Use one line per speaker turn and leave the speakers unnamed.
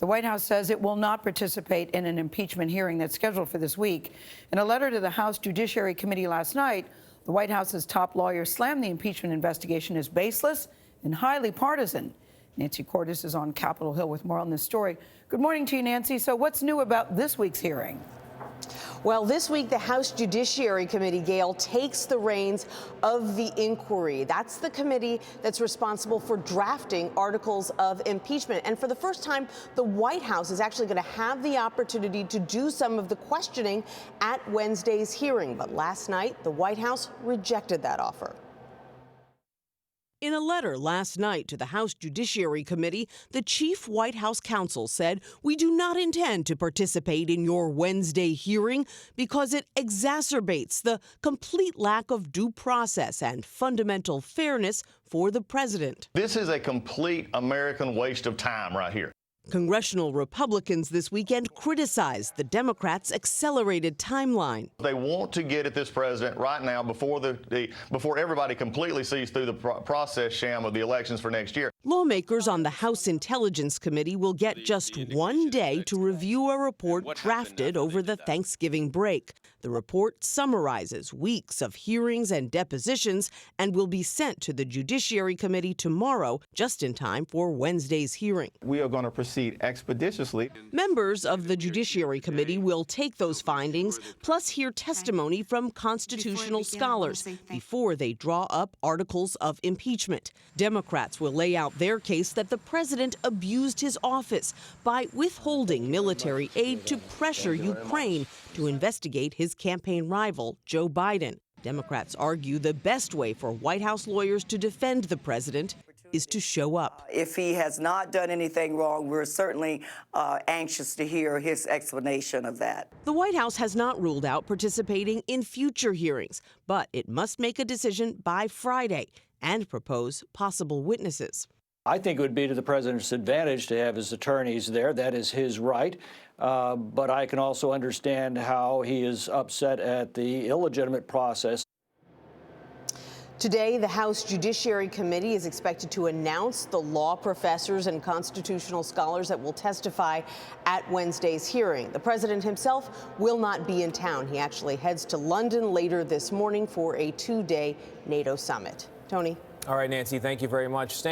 The White House says it will not participate in an impeachment hearing that's scheduled for this week. In a letter to the House Judiciary Committee last night, the White House's top lawyer slammed the impeachment investigation as baseless and highly partisan. Nancy Cordes is on Capitol Hill with more on this story. Good morning to you, Nancy. So what's new about this week's hearing?
Well, this week, the House Judiciary Committee, Gayle, takes the reins of the inquiry. That's the committee that's responsible for drafting articles of impeachment. And for the first time, the White House is actually going to have the opportunity to do some of the questioning at Wednesday's hearing. But last night, the White House rejected that offer.
In a letter last night to the House Judiciary Committee, the chief White House counsel said, "We do not intend to participate in your Wednesday hearing because it exacerbates the complete lack of due process and fundamental fairness for the president."
This is a complete American waste of time right here.
Congressional Republicans this weekend criticized the Democrats' accelerated timeline.
They want to get at this president right now before before everybody completely sees through the process sham of the elections for next year.
Lawmakers on the House Intelligence Committee will get just one day to review a report drafted over the Thanksgiving break. The report summarizes weeks of hearings and depositions and will be sent to the Judiciary Committee tomorrow, just in time for Wednesday's hearing.
We are going to proceed expeditiously.
Members of the Judiciary Committee will take those findings, plus hear testimony from constitutional scholars before they draw up articles of impeachment. Democrats will lay out their case that the president abused his office by withholding military aid to pressure Ukraine to investigate his campaign rival, Joe Biden. Democrats argue the best way for White House lawyers to defend the president is to show up.
If he has not done anything wrong, we're certainly anxious to hear his explanation of that.
The White House has not ruled out participating in future hearings, but it must make a decision by Friday and propose possible witnesses.
I think it would be to the president's advantage to have his attorneys there. That is his right. But I can also understand how he is upset at the illegitimate process.
Today, the House Judiciary Committee is expected to announce the law professors and constitutional scholars that will testify at Wednesday's hearing. The president himself will not be in town. He actually heads to London later this morning for a two-day NATO summit. Tony?
All right, Nancy, thank you very much.